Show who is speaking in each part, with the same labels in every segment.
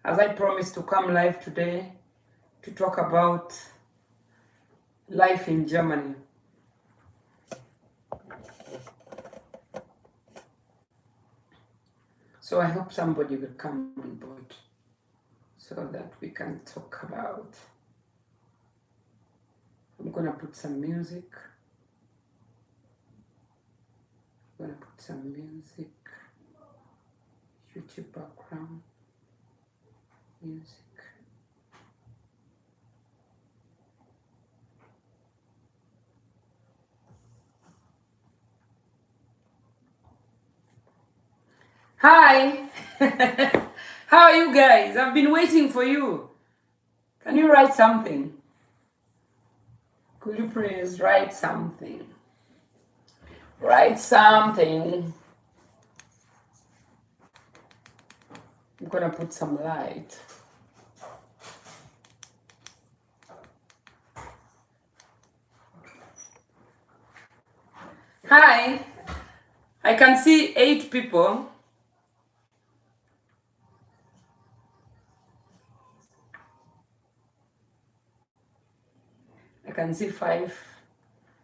Speaker 1: as I promised to come live today to talk about life in Germany. So I hope somebody will come on board so that we can talk about. I'm gonna put some music. I'm gonna put some music, YouTube background music. Hi, how are you guys? I've been waiting for you. Can you write something? Could you please write something? Write something. I'm gonna put some light. Hi, I can see 8 people. I can see 5.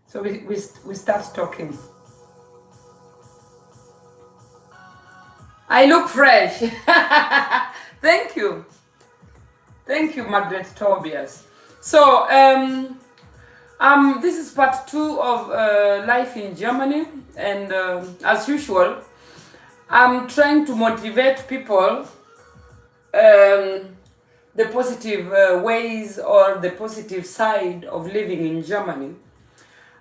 Speaker 1: So we start talking. I look fresh. Thank you. Thank you, Margaret Tobias. So, this is part 2 of life in Germany, and as usual, I'm trying to motivate people the positive ways or the positive side of living in Germany.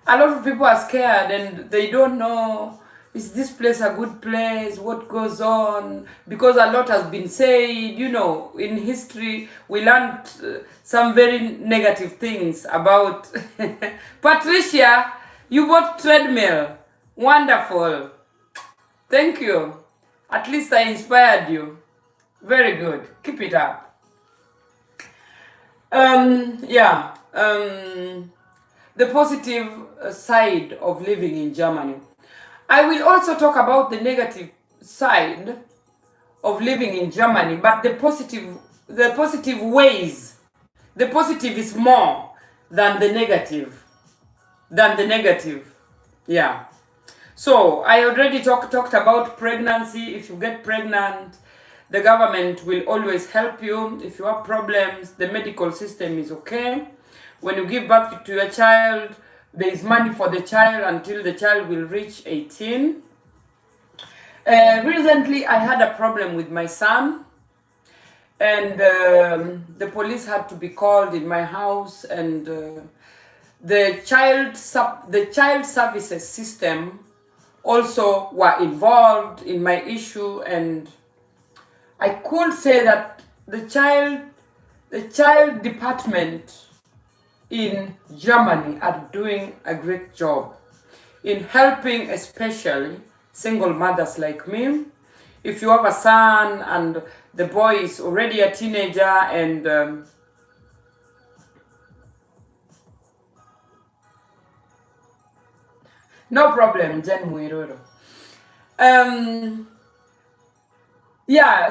Speaker 1: A lot of people are scared and they don't know, is this place a good place, what goes on, because a lot has been said. In history we learned some very negative things about Patricia, you bought treadmill, wonderful, thank you, at least I inspired you, very good, keep it up. The positive side of living in Germany. I will also talk about the negative side of living in Germany, but the positive ways. The positive is more than the negative. Yeah. So I already talked about pregnancy. If you get pregnant, the government will always help you. If you have problems, the medical system is okay. When you give birth to your child, there is money for the child until the child will reach 18. Recently, I had a problem with my son, and the police had to be called in my house, and the child services system also were involved in my issue, and I could say that the child department in Germany are doing a great job in helping especially single mothers like me. If you have a son and the boy is already a teenager and no problem, Jen Muiroro.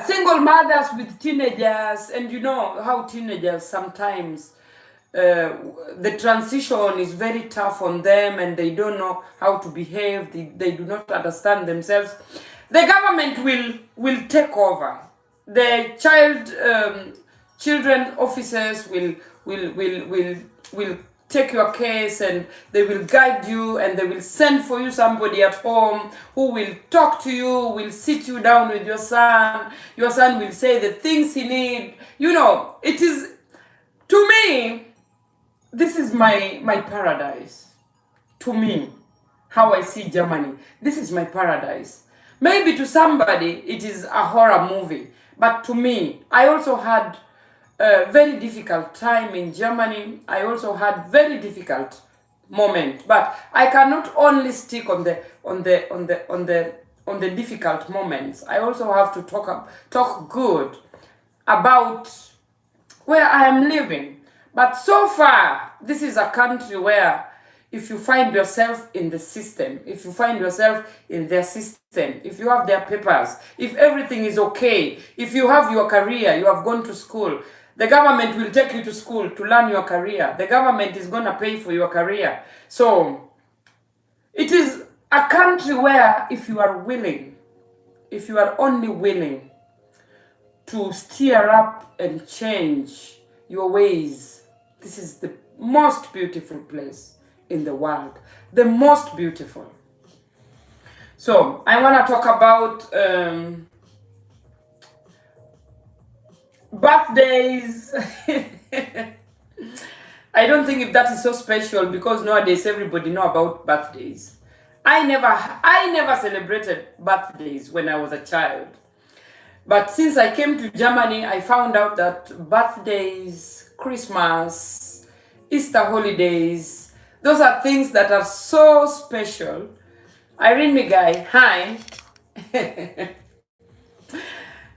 Speaker 1: Single mothers with teenagers, and you know how teenagers sometimes the transition is very tough on them and they don't know how to behave, they do not understand themselves. The government will take over. The children officers will take your case and they will guide you, and they will send for you somebody at home who will talk to you, will sit you down with your son. Your son will say the things he needs. It is, to me, this is my paradise. To me, how I see Germany, this is my paradise. Maybe to somebody it is a horror movie, but to me, I also had a very difficult time in Germany. I also had very difficult moment, but I cannot only stick on the difficult moments. I also have to talk good about where I am living. But so far, this is a country where if you find yourself in the system, if you find yourself in their system, if you have their papers, if everything is okay, if you have your career, you have gone to school, the government will take you to school to learn your career. The government is going to pay for your career. So it is a country where if you are willing, if you are only willing to steer up and change your ways, this is the most beautiful place in the world. The most beautiful. So I want to talk about birthdays. I don't think if that is so special because nowadays everybody know about birthdays. I never celebrated birthdays when I was a child. But since I came to Germany, I found out that birthdays, Christmas, Easter holidays, those are things that are so special. Irene Migai, hi.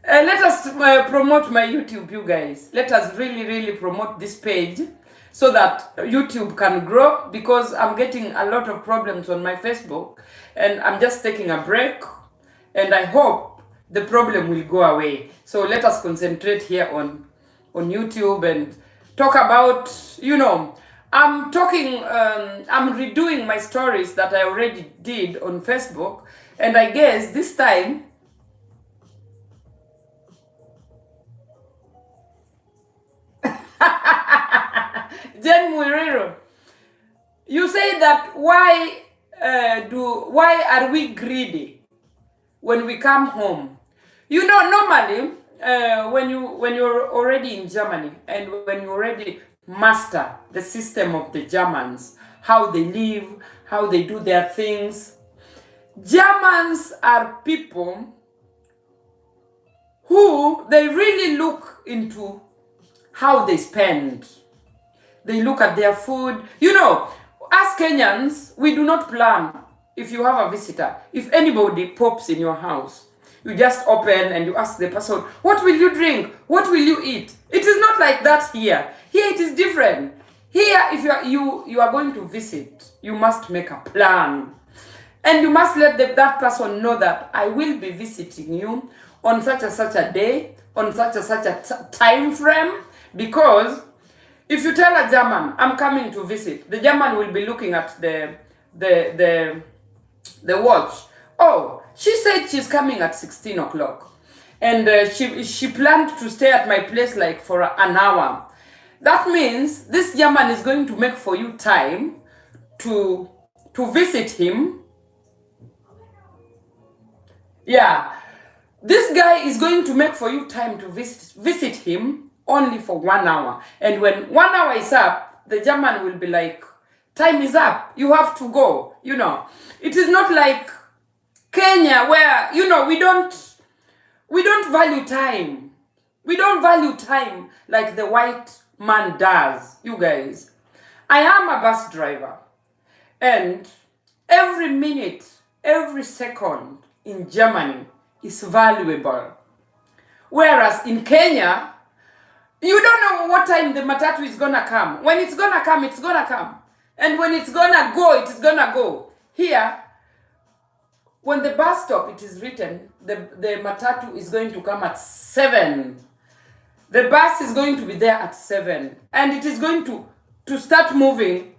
Speaker 1: Let us promote my YouTube, you guys. Let us really promote this page so that YouTube can grow, because I'm getting a lot of problems on my Facebook and I'm just taking a break, and I hope the problem will go away. So let us concentrate here on YouTube and talk about, I'm redoing my stories that I already did on Facebook, and I guess this time Jen Muiriro, you say that why are we greedy when we come home? Normally when you're already in Germany and when you already master the system of the Germans, how they live, how they do their things, Germans are people who they really look into how they spend. They look at their food. As Kenyans, we do not plan. If you have a visitor, if anybody pops in your house, you just open and you ask the person, what will you drink? What will you eat? It is not like that here. Here it is different. Here, if you are going to visit, you must make a plan. And you must let that person know that I will be visiting you on such and such a day, on such and such a time frame, because if you tell a German, I'm coming to visit, the German will be looking at the watch. Oh, she said she's coming at 16 o'clock. And she planned to stay at my place like for an hour. That means this German is going to make for you time to visit him. Yeah. This guy is going to make for you time to visit him only for 1 hour. And when 1 hour is up, the German will be like, time is up, you have to go. It is not like Kenya where, we don't value time. We don't value time like the white man does, you guys. I am a bus driver, and every minute, every second in Germany is valuable. Whereas in Kenya, you don't know what time the matatu is gonna come. When it's gonna come, it's gonna come. And when it's gonna go, it is gonna go. Here, when the bus stop, it is written, the matatu is going to come at 7. The bus is going to be there at 7. And it is going to start moving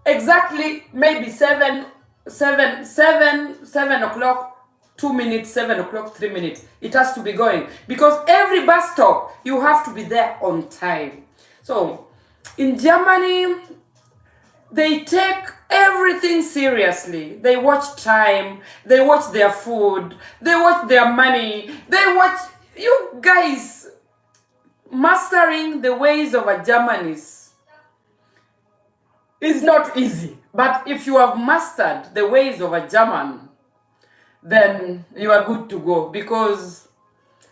Speaker 1: exactly maybe 7 o'clock, 2 minutes, 7 o'clock, 3 minutes. It has to be going. Because every bus stop, you have to be there on time. So, in Germany, they take everything seriously. They watch time. They watch their food. They watch their money. They watch... You guys, mastering the ways of a German is not easy. But if you have mastered the ways of a German, then you are good to go, because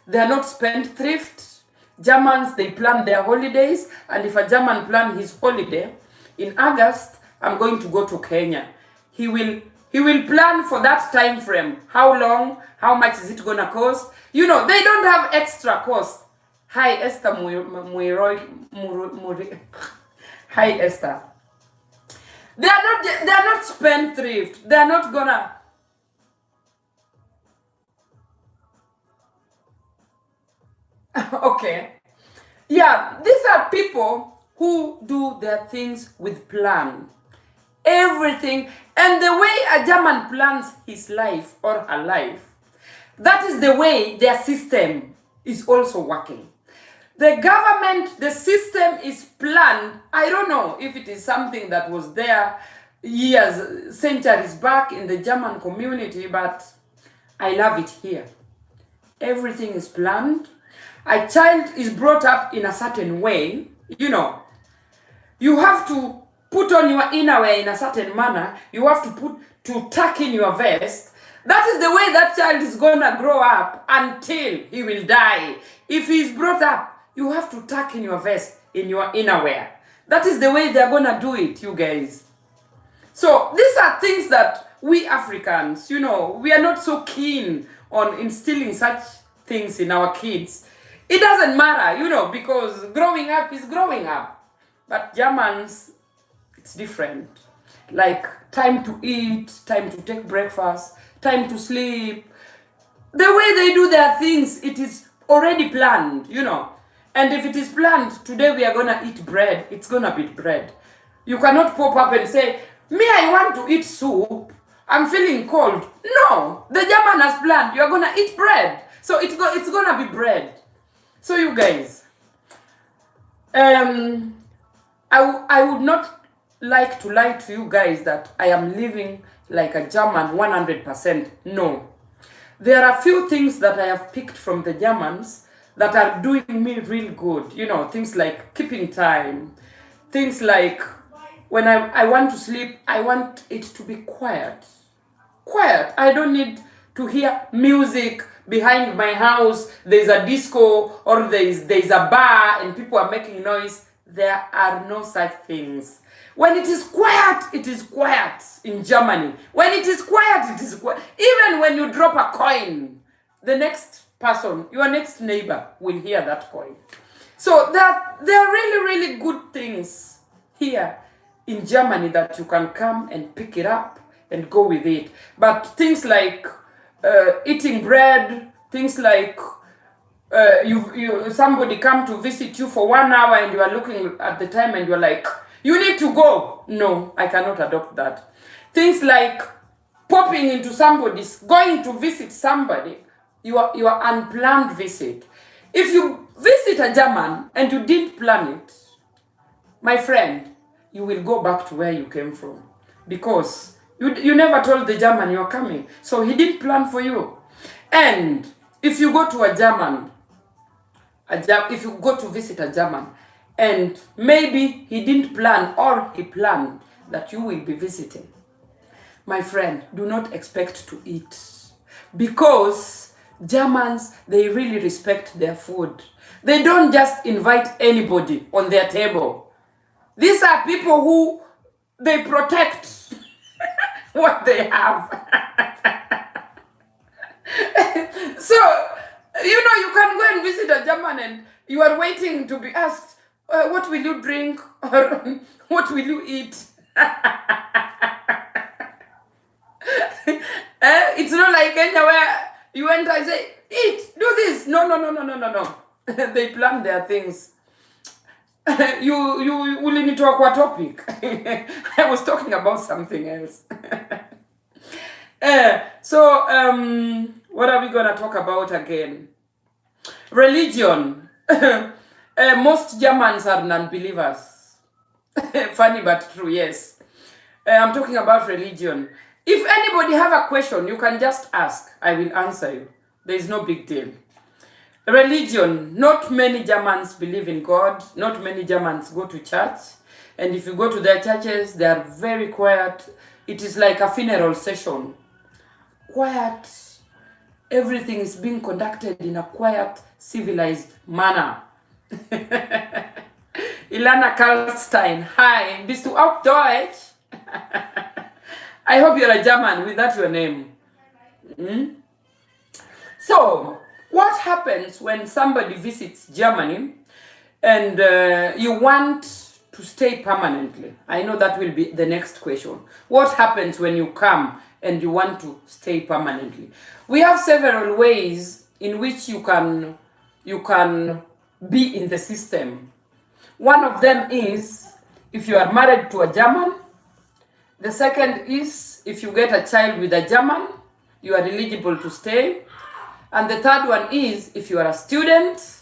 Speaker 1: they are not spendthrift. Germans, they plan their holidays, and if a German plan his holiday in August, I'm going to go to Kenya, he will plan for that time frame. How long? How much is it gonna cost? They don't have extra cost. Hi Esther Hi Esther. They are not spendthrift. They are not gonna. Okay. Yeah, these are people who do their things with plan. Everything. And the way a German plans his life or her life, that is the way their system is also working. The government, the system is planned. I don't know if it is something that was there years, centuries back in the German community, but I love it here. Everything is planned. A child is brought up in a certain way. You know, you have to put on your innerwear in a certain manner. You have to tuck in your vest. That is the way that child is gonna grow up until he will die. If he is brought up, you have to tuck in your vest in your innerwear. That is the way they're gonna do it, you guys. So these are things that we Africans, you know, we are not so keen on instilling such things in our kids. It doesn't matter, you know, because growing up is growing up. But Germans, it's different. Like time to eat, time to take breakfast, time to sleep. The way they do their things, it is already planned, you know. And if it is planned, today we are going to eat bread, it's going to be bread. You cannot pop up and say, me, I want to eat soup. I'm feeling cold. No, the German has planned. You're going to eat bread. So it's going to be bread. So you guys, I would not like to lie to you guys that I am living like a German 100%. No. There are few things that I have picked from the Germans that are doing me real good. You know, things like keeping time. Things like when I want to sleep, I want it to be quiet. Quiet. I don't need to hear music behind my house. There's a disco or there's a bar and people are making noise. There are no such things. When it is quiet in Germany. When it is quiet, it is quiet. Even when you drop a coin, the next person, your next neighbor will hear that coin. So there are really, really good things here in Germany that you can come and pick it up and go with it. But things like eating bread, things like somebody come to visit you for 1 hour and you are looking at the time and you're like, you need to go. No, I cannot adopt that. Things like popping into somebody's, going to visit somebody, your unplanned visit. If you visit a German and you didn't plan it, my friend, you will go back to where you came from. Because you never told the German you're coming. So he didn't plan for you. And if you go to a German, if you go to visit a German, and maybe he didn't plan or he planned that you will be visiting, my friend, do not expect to eat. Because Germans, they really respect their food. They don't just invite anybody on their table. These are people who they protect what they have. So, you know, you can go and visit a German and you are waiting to be asked, what will you drink or what will you eat? It's not like Kenya where you enter and say, eat, do this. No. They plan their things. You will need to talk what topic. I was talking about something else. What are we gonna talk about again? Religion. Most Germans are non-believers. Funny but true, yes. I'm talking about religion. If anybody have a question, you can just ask. I will answer you. There is no big deal. Religion. Not many Germans believe in God. Not many Germans go to church. And if you go to their churches, they are very quiet. It is like a funeral session. Quiet. Everything is being conducted in a quiet, civilized manner. Ilana Karlstein, hi, bist du auch Deutsch? I hope you're a German, with that your name. So, what happens when somebody visits Germany and you want to stay permanently? I know that will be the next question. What happens when you come and you want to stay permanently? We have several ways in which you can be in the system. One of them is if you are married to a German. The second is if you get a child with a German, you are eligible to stay. And the third one is if you are a student.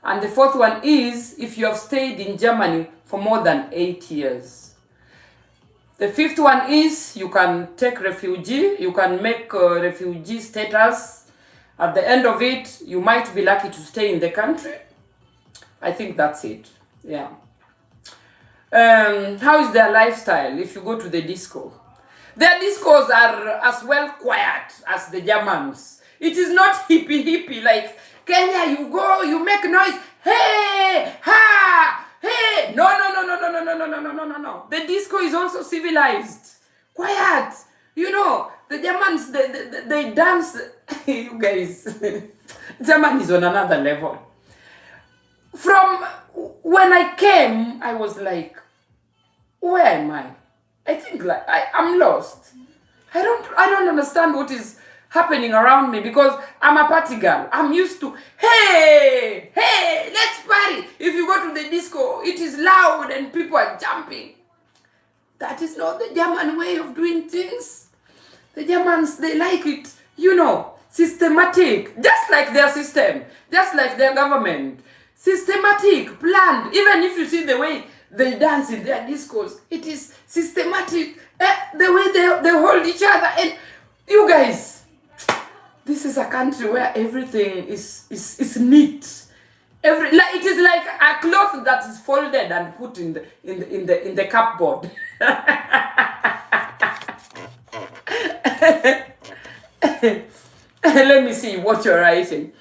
Speaker 1: And the fourth one is if you have stayed in Germany for more than 8 years. The fifth one is you can take refugee, you can make refugee status. At the end of it, you might be lucky to stay in the country. I think that's it. Yeah. How is their lifestyle if you go to the disco? Their discos are as well quiet as the Germans. It is not hippie like Kenya, you go, you make noise, hey, ha, hey. No. The disco is also civilized, quiet. You know, the Germans, they dance. You guys, German is on another level. From when I came, I was like, where am I? I think like I'm lost. I don't understand what is happening around me because I'm a party girl. I'm used to, hey, let's party. If you go to the disco, it is loud and people are jumping. That is not the German way of doing things. The Germans, they like it, you know, systematic, just like their system, just like their government. Systematic, planned. Even if you see the way they dance in their discos, it is systematic. The way they hold each other. And you guys, this is a country where everything is neat. It is like a cloth that is folded and put in the cupboard. Let me see what you're writing.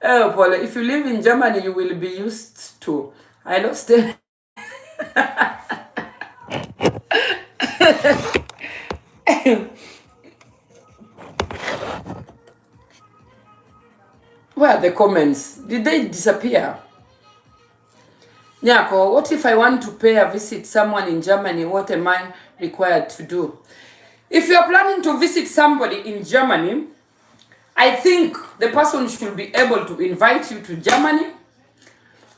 Speaker 1: Oh, Paul, if you live in Germany, you will be used to. I lost it. Where are the comments? Did they disappear? Nyako, what if I want to pay a visit someone in Germany? What am I required to do? If you are planning to visit somebody in Germany, I think the person should be able to invite you to Germany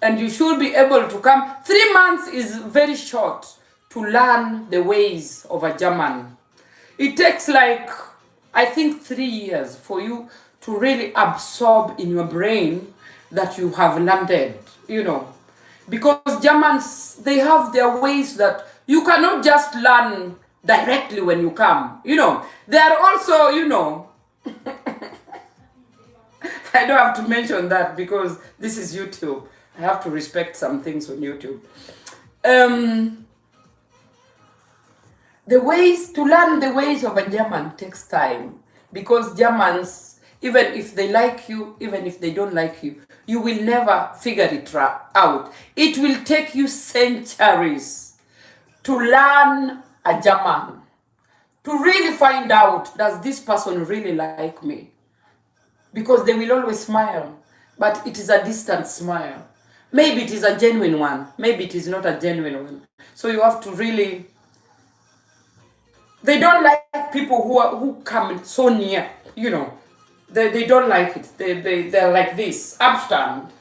Speaker 1: and you should be able to come. 3 months is very short to learn the ways of a German. It takes like, I think 3 years for you to really absorb in your brain that you have landed, you know. Because Germans, they have their ways that you cannot just learn directly when you come, you know. They are also, you know, I don't have to mention that because this is YouTube. I have to respect some things on YouTube. To learn the ways of a German takes time because Germans, even if they like you, even if they don't like you, you will never figure it out. It will take you centuries to learn a German, to really find out, does this person really like me? Because they will always smile, but it is a distant smile. Maybe it is a genuine one, maybe it is not a genuine one. So you have to really, they don't like people who come so near, you know. They don't like it. They're like this, Abstand.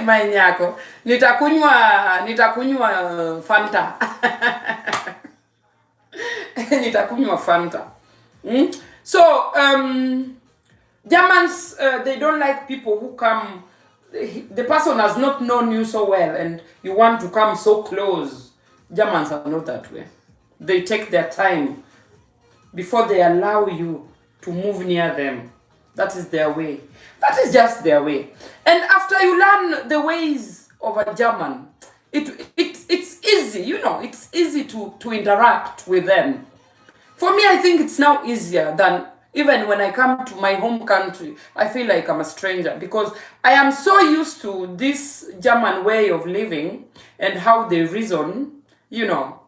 Speaker 1: Mainyako, nitakunywa Fanta. Nitakunywa Fanta. So, Germans, they don't like people who come, the person has not known you so well and you want to come so close. Germans are not that way. They take their time before they allow you to move near them. That is their way. That is just their way. And after you learn the ways of a German, it's easy, you know, it's easy to interact with them. For me, I think it's now easier than even when I come to my home country. I feel like I'm a stranger because I am so used to this German way of living and how they reason, you know,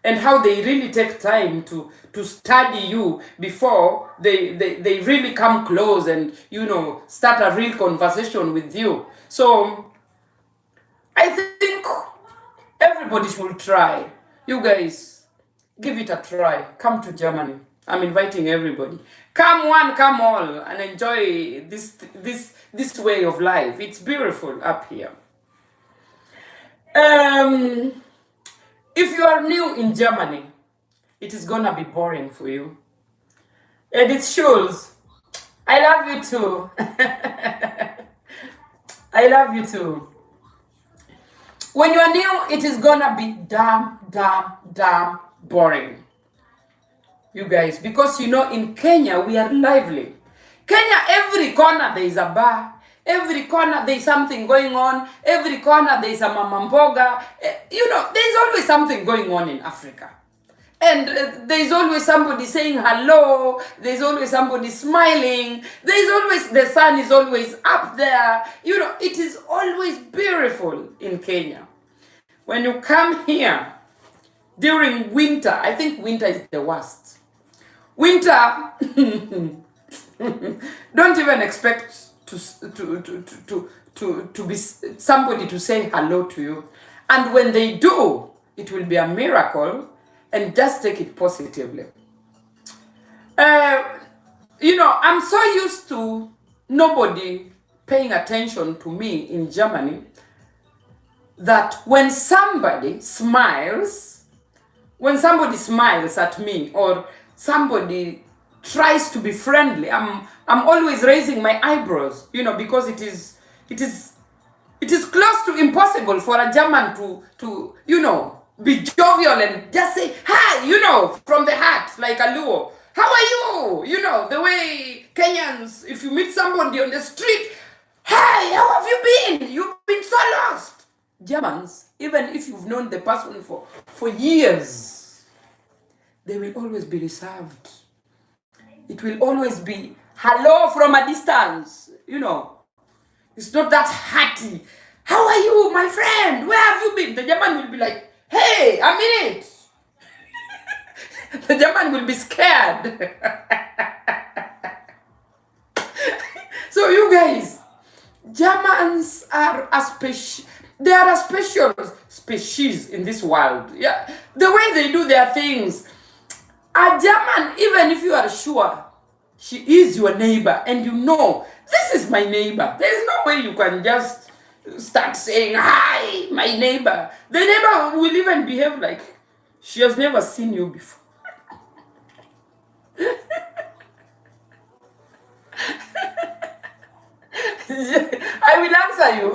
Speaker 1: and how they really take time to study you before they really come close and, you know, start a real conversation with you. So I think Everybody should try. You guys, give it a try. Come to Germany. I'm inviting everybody. Come one, come all, and enjoy this way of life. It's beautiful up here. If you are new in Germany, it is gonna be boring for you. And it shows. I love you too. I love you too. When you are new, it is gonna be damn boring. You guys, because in Kenya, we are lively. Kenya, every corner there is a bar. Every corner there is something going on. Every corner there is a mama mboga. There is always something going on in Africa. And there is always somebody saying hello. There is always somebody smiling. There is always, the sun is always up there. It is always beautiful in Kenya. When you come here during winter, I think winter is the worst. Winter, don't even expect to be somebody to say hello to you. And when they do, it will be a miracle, and just take it positively. I'm so used to nobody paying attention to me in Germany that when somebody smiles at me, or somebody tries to be friendly, I'm always raising my eyebrows, because it is close to impossible for a German to be jovial and just say hi, from the heart, like a Luo. How are you? The way Kenyans, if you meet somebody on the street, hi, how have you been? You've been so lost. Germans, even if you've known the person for years, they will always be reserved. It will always be hello from a distance. It's not that hearty. How are you, my friend? Where have you been? The German will be like, hey, a minute. The German will be scared. So you guys, Germans are they are a special species in this world. Yeah, the way they do their things. A German, even if you are sure she is your neighbor, and this is my neighbor, there's no way you can just start saying, hi, my neighbor. The neighbor will even behave like she has never seen you before. I will answer you.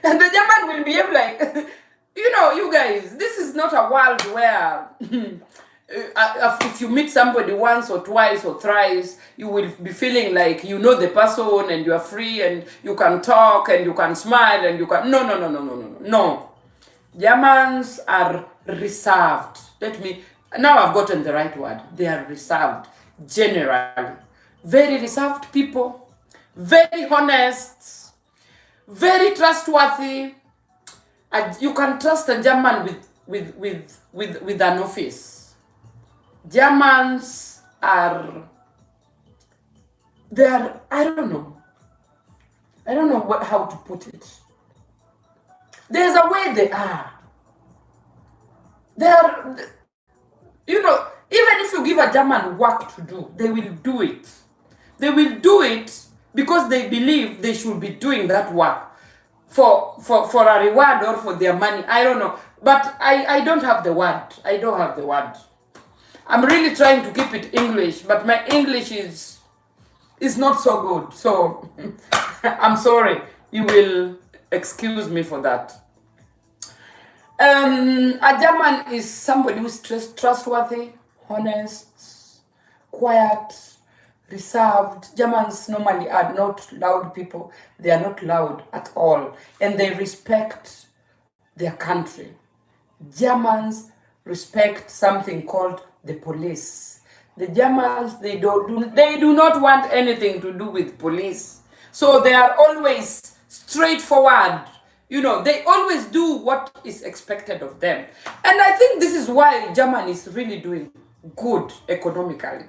Speaker 1: And the German will behave like, you guys, this is not a world where if you meet somebody once or twice or thrice, you will be feeling like the person, and you are free, and you can talk, and you can smile, and you can... No. Germans are reserved. Now I've gotten the right word. They are reserved, generally. Very reserved people. Very honest, very trustworthy. You can trust a German with an office. Germans I don't know how to put it. There's a way they are. Even if you give a German work to do, they will do it. They will do it because they believe they should be doing that work for a reward or for their money. I don't know. But I don't have the word. I don't have the word. I'm really trying to keep it English, but my English is not so good. So I'm sorry. You will excuse me for that. A German is somebody who's trustworthy, honest, quiet, reserved. Germans normally are not loud people. They are not loud at all. And they respect their country. Germans respect something called the police. The Germans, they do not want anything to do with police. So they are always straightforward. They always do what is expected of them. And I think this is why Germany is really doing good economically.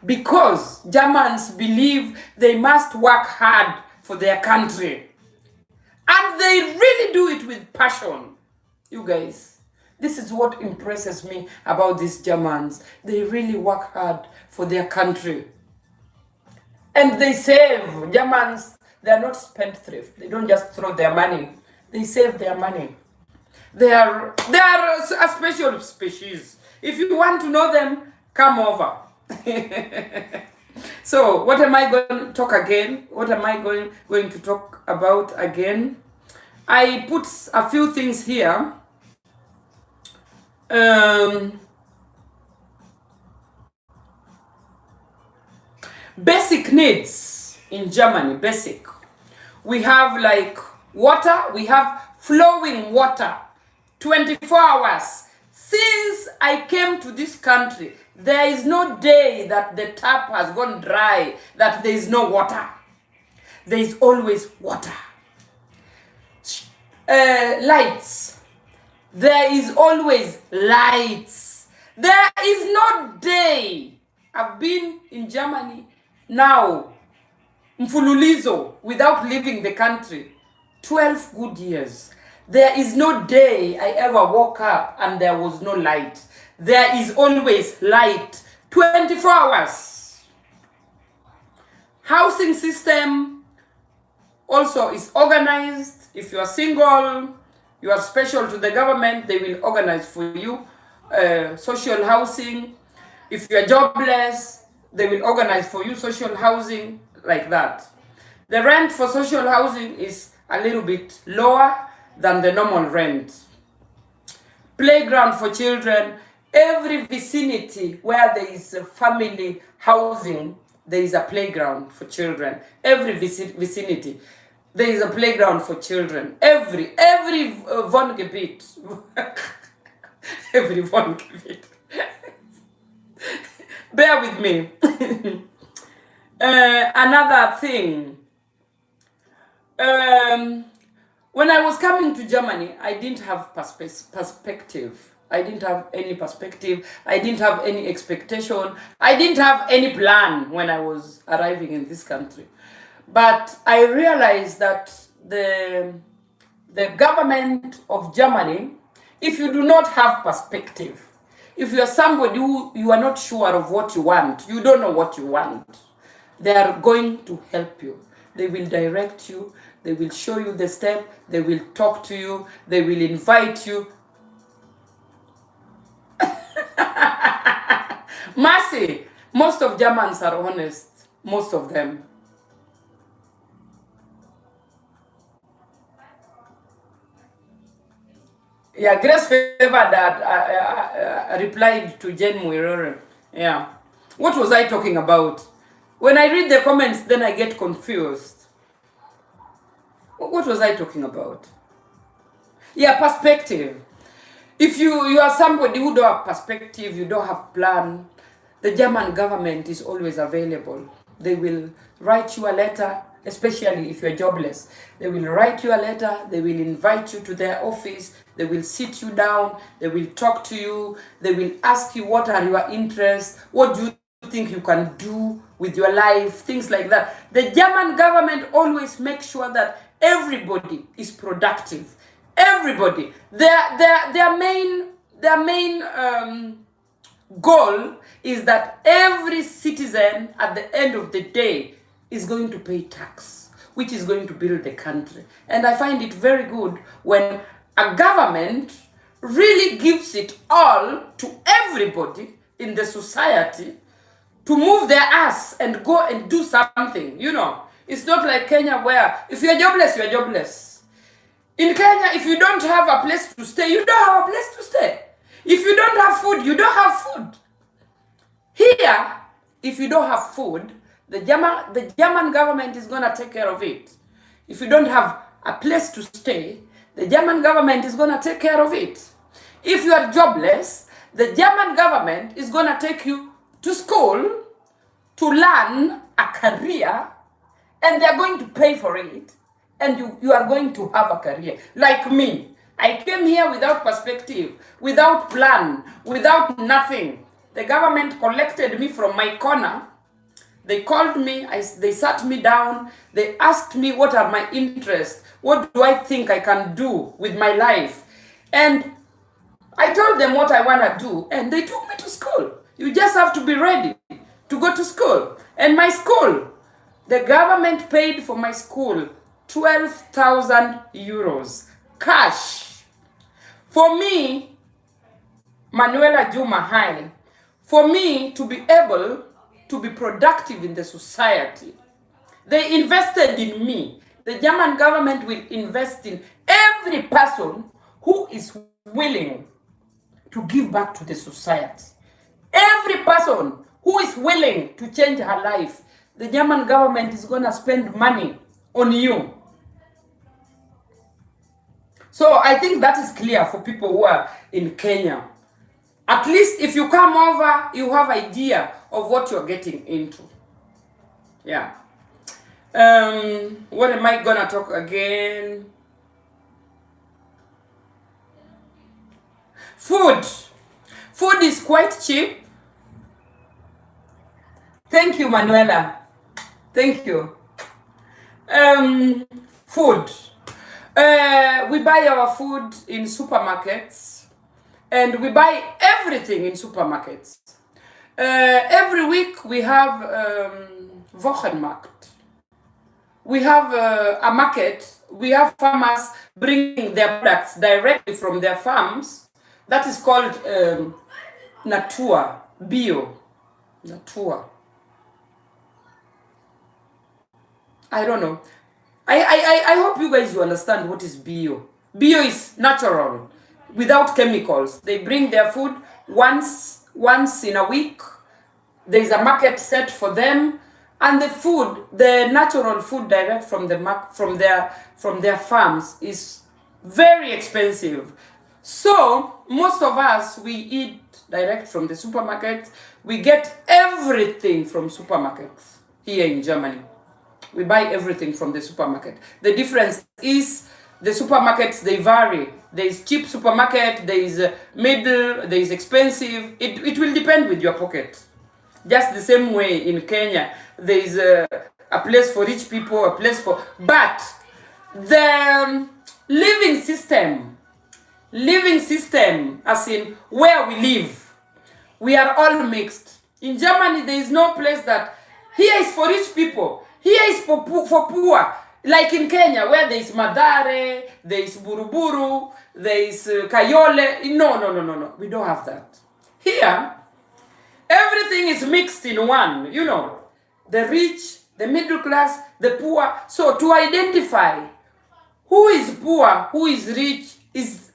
Speaker 1: Because Germans believe they must work hard for their country. And they really do it with passion. You guys, this is what impresses me about these Germans. They really work hard for their country. And they save. Germans, they are not spendthrift. They don't just throw their money. They save their money. They are a special species. If you want to know them, come over. So what am I going to talk again? What am I going to talk about again? I put a few things here. Basic needs in Germany, basic. We have like water, we have flowing water, 24 hours. Since I came to this country, there is no day that the tap has gone dry, that there is no water. There is always water. Lights. There is always lights. There is no day. I've been in Germany now, mfululizo, without leaving the country, 12 good years. There is no day I ever woke up and there was no light. There is always light, 24 hours. Housing system also is organized. If you are single, you are special to the government, they will organize for you social housing. If you are jobless, they will organize for you social housing, like that. The rent for social housing is a little bit lower than the normal rent. Playground for children. Every vicinity where there is a family housing, there is a playground for children. Every vicinity, there is a playground for children. Every Wohngebiet. Every Wohngebiet. Bear with me. Another thing. When I was coming to Germany, I didn't have perspective. I didn't have any perspective. I didn't have any expectation. I didn't have any plan when I was arriving in this country. But I realized that the government of Germany, if you do not have perspective, if you are somebody who you are not sure of what you want, you don't know what you want, they are going to help you. They will direct you. They will show you the step. They will talk to you. They will invite you. Mercy. Most of Germans are honest. Most of them. Yeah, Grace Favor that replied to Jen Muirore. Yeah. What was I talking about? When I read the comments, then I get confused. What was I talking about? Yeah, perspective. If you are somebody who don't have perspective, you don't have plan, the German government is always available. They will write you a letter, especially if you're jobless. They will write you a letter, they will invite you to their office, they will sit you down, they will talk to you, they will ask you what are your interests, what do you think you can do with your life, things like that. The German government always makes sure that everybody is productive. Everybody. Their main goal is that every citizen at the end of the day is going to pay tax, which is going to build the country. And I find it very good when a government really gives it all to everybody in the society to move their ass and go and do something, you know. It's not like Kenya where if you're jobless, you're jobless. In Kenya, if you don't have a place to stay, you don't have a place to stay. If you don't have food, you don't have food. Here, if you don't have food, the German government is going to take care of it. If you don't have a place to stay, the German government is going to take care of it. If you are jobless, the German government is going to take you to school to learn a career, and they're going to pay for it, and you are going to have a career. Like me, I came here without perspective, without plan, without nothing. The government collected me from my corner. They called me, they sat me down, they asked me what are my interests, what do I think I can do with my life. And I told them what I want to do, and they took me to school. You just have to be ready to go to school. And my school, the government paid for my school 12,000 euros cash. For me, Manuela Juma High, for me to be able to be productive in the society. They invested in me. The German government will invest in every person who is willing to give back to the society. Every person who is willing to change her life, the German government is going to spend money on you. So I think that is clear for people who are in Kenya. At least if you come over, you have idea of what you're getting into. Yeah. What am I gonna talk again? Food. Food is quite cheap. Thank you, Manuela. Thank you. Food. We buy our food in supermarkets, and we buy everything in supermarkets. Every week we have Wochenmarkt. We have a market. We have farmers bringing their products directly from their farms. That is called Natur, Bio, Natur. I don't know. I hope you guys will understand what is Bio. Bio is natural, without chemicals. They bring their food once in a week. There is a market set for them, and the food, the natural food direct from their farms, is very expensive. So most of us, we eat direct from the supermarket. We get everything from supermarkets here in Germany. We buy everything from the supermarket. The difference is the supermarkets, they vary. There is cheap supermarket, there is middle, there is expensive. It will depend with your pocket. Just the same way in Kenya, there is a place for rich people, a place for... But the living system, as in where we live, we are all mixed. In Germany, there is no place that here is for rich people, here is for poor. Like in Kenya, where there is Madare, there is Buruburu, there is Kayole. No. We don't have that. Here, everything is mixed in one, you know. The rich, the middle class, the poor. So to identify who is poor, who is rich, is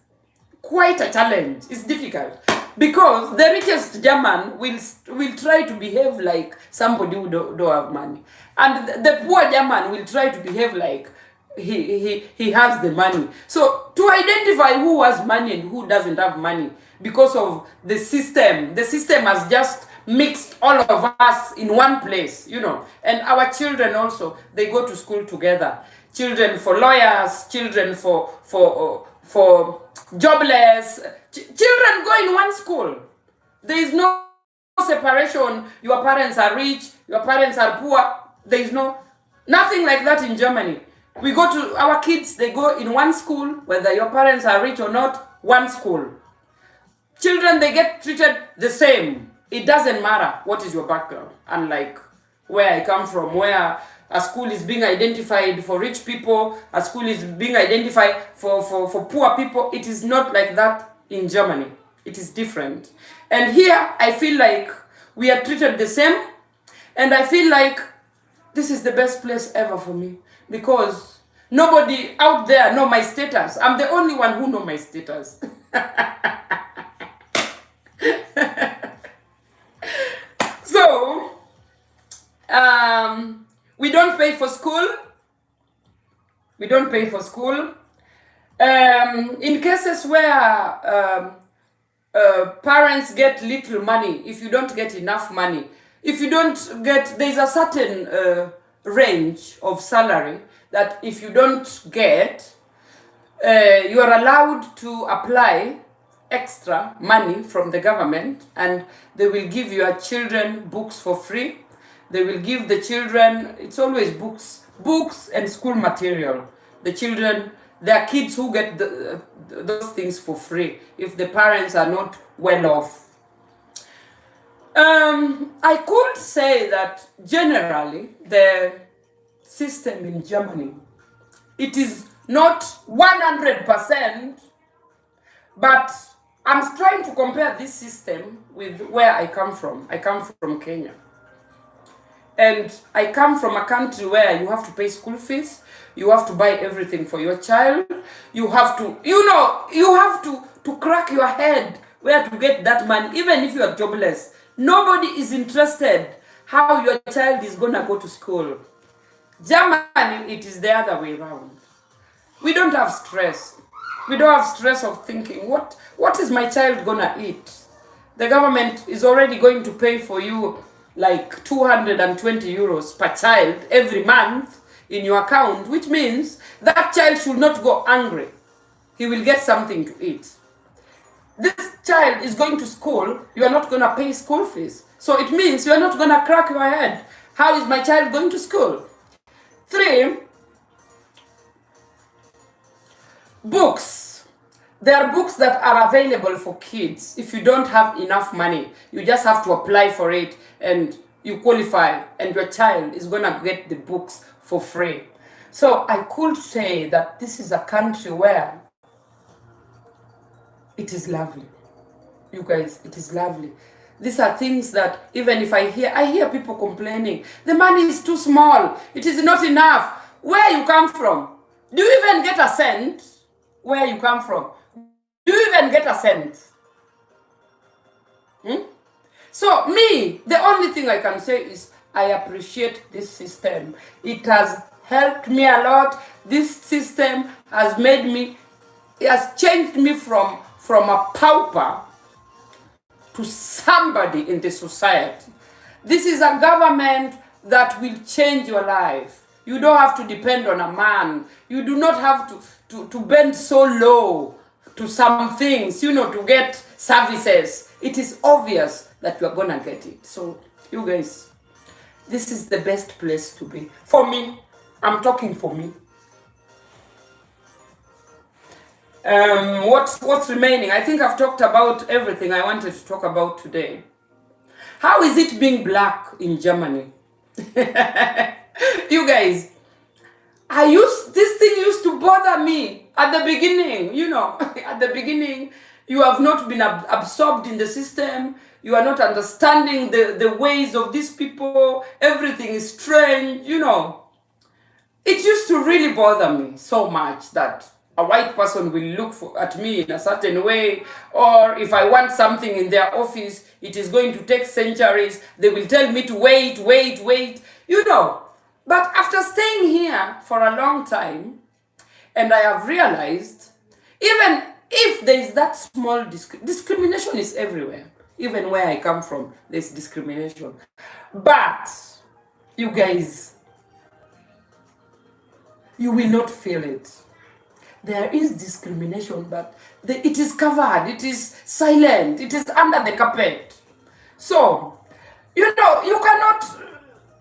Speaker 1: quite a challenge. It's difficult. Because the richest German will try to behave like somebody who don't have money. And the poor German will try to behave like he has the money. So to identify who has money and who doesn't have money, because of the system has just mixed all of us in one place, you know. And our children also, they go to school together. Children for lawyers, children for jobless. Children go in one school. There is no separation. Your parents are rich, your parents are poor. There is nothing like that in Germany. We go to our kids, they go in one school, whether your parents are rich or not, one school. Children, they get treated the same. It doesn't matter what is your background. Unlike where I come from, where a school is being identified for rich people, a school is being identified for poor people. It is not like that in Germany. It is different. And here, I feel like we are treated the same. And I feel like this is the best place ever for me. Because nobody out there know my status. I'm the only one who know my status. So, we don't pay for school. We don't pay for school. In cases where parents get little money, if you don't get enough money, if you don't get, there's a certain range of salary that if you don't get, you are allowed to apply extra money from the government, and they will give your children books for free. They will give the children, it's always books and school material. The children, There are kids who get those things for free if the parents are not well off. I could say that generally the system in Germany, it is not 100%, but I'm trying to compare this system with where I come from. I come from Kenya. And I come from a country where you have to pay school fees, you have to buy everything for your child, you have to, you have to crack your head where to get that money, even if you are jobless. Nobody is interested how your child is going to go to school. Germany, it is the other way around. We don't have stress. We don't have stress of thinking, what is my child going to eat? The government is already going to pay for you like 220 euros per child every month in your account, which means that child should not go hungry. He will get something to eat. This child is going to school, you are not going to pay school fees. So it means you are not going to crack your head. How is my child going to school? 3, books. There are books that are available for kids. If you don't have enough money, you just have to apply for it and you qualify, and your child is going to get the books for free. So I could say that this is a country where it is lovely. You guys, it is lovely. These are things that even if I hear people complaining, the money is too small, it is not enough. Where you come from? Do you even get a cent? Where you come from? Do you even get a cent? So me, the only thing I can say is I appreciate this system. It has helped me a lot. This system has made me, it has changed me from a pauper to somebody in the society. This is a government that will change your life. You don't have to depend on a man. You do not have to bend so low to some things, to get services. It is obvious that you are going to get it. So, you guys, this is the best place to be. For me, I'm talking for me. What's remaining? I think I've talked about everything I wanted to talk about today. How is it being black in Germany? You guys, this thing used to bother me at the beginning, at the beginning, you have not been absorbed in the system, you are not understanding the ways of these people, everything is strange, It used to really bother me so much that a white person will look at me in a certain way, or if I want something in their office, it is going to take centuries. They will tell me to wait. But after staying here for a long time, and I have realized, even if there is that small discrimination is everywhere. Even where I come from, there's discrimination. But, you guys, you will not feel it. There is discrimination, but it is covered, it is silent, it is under the carpet. So, you cannot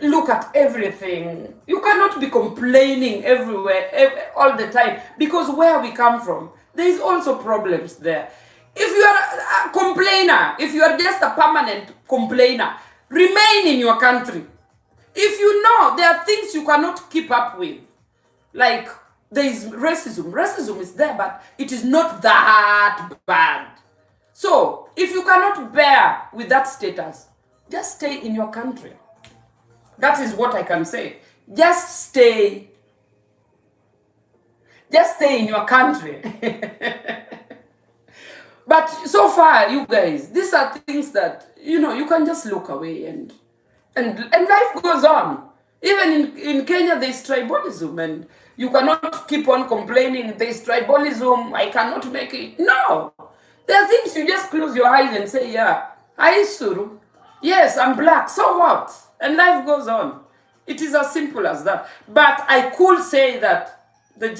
Speaker 1: look at everything. You cannot be complaining everywhere, all the time, because where we come from, there is also problems there. If you are a complainer, if you are just a permanent complainer, remain in your country. If you know there are things you cannot keep up with, like there is racism. Racism is there, but it is not that bad. So, if you cannot bear with that status, just stay in your country. That is what I can say. Just stay in your country. But so far, you guys, these are things that, you can just look away and life goes on. Even in Kenya, there is tribalism, and you cannot keep on complaining, there is tribalism, I cannot make it. No. There are things you just close your eyes and say, yeah, Aisuru, yes, I'm black, so what? And life goes on. It is as simple as that. But I could say that the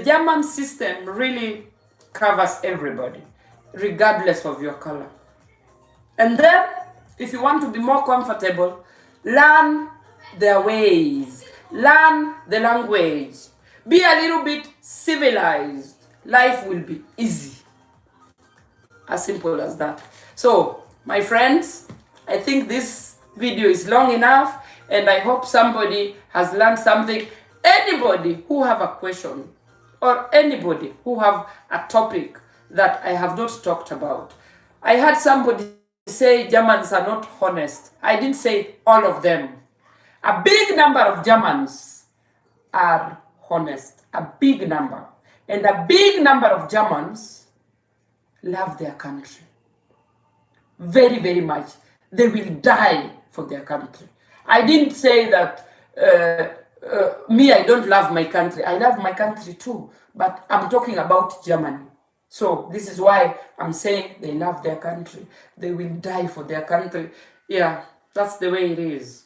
Speaker 1: German system really covers everybody, regardless of your color. And then, if you want to be more comfortable, learn their ways, learn the language. Be a little bit civilized. Life will be easy. As simple as that. So, my friends, I think this video is long enough, and I hope somebody has learned something. Anybody who have a question, or anybody who have a topic that I have not talked about. I had somebody say Germans are not honest. I didn't say all of them. A big number of Germans are honest. A big number. And a big number of Germans love their country. Very, very much. They will die for their country. I didn't say that me, I don't love my country. I love my country too. But I'm talking about Germany. So this is why I'm saying they love their country. They will die for their country. Yeah, that's the way it is.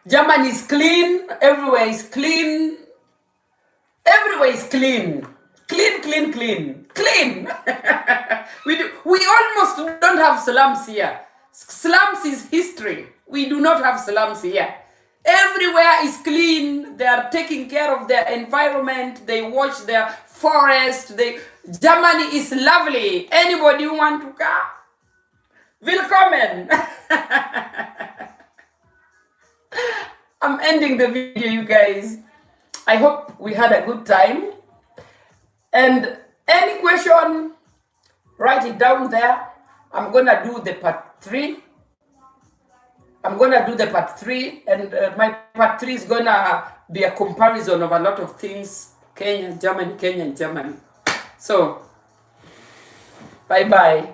Speaker 1: Germany is clean. Everywhere is clean. Everywhere is clean. Clean, clean, clean. Clean. We almost don't have slums here. Slums is history. We do not have slums here. Everywhere is clean. They are taking care of their environment. They watch their forest. Germany is lovely. Anybody who want to come? Willkommen. I'm ending the video, you guys. I hope we had a good time. And any question, write it down there. I'm going to do the part 3. I'm going to do the part 3. And my part 3 is going to be a comparison of a lot of things. Kenya, Germany, Kenya, and Germany. So, bye-bye.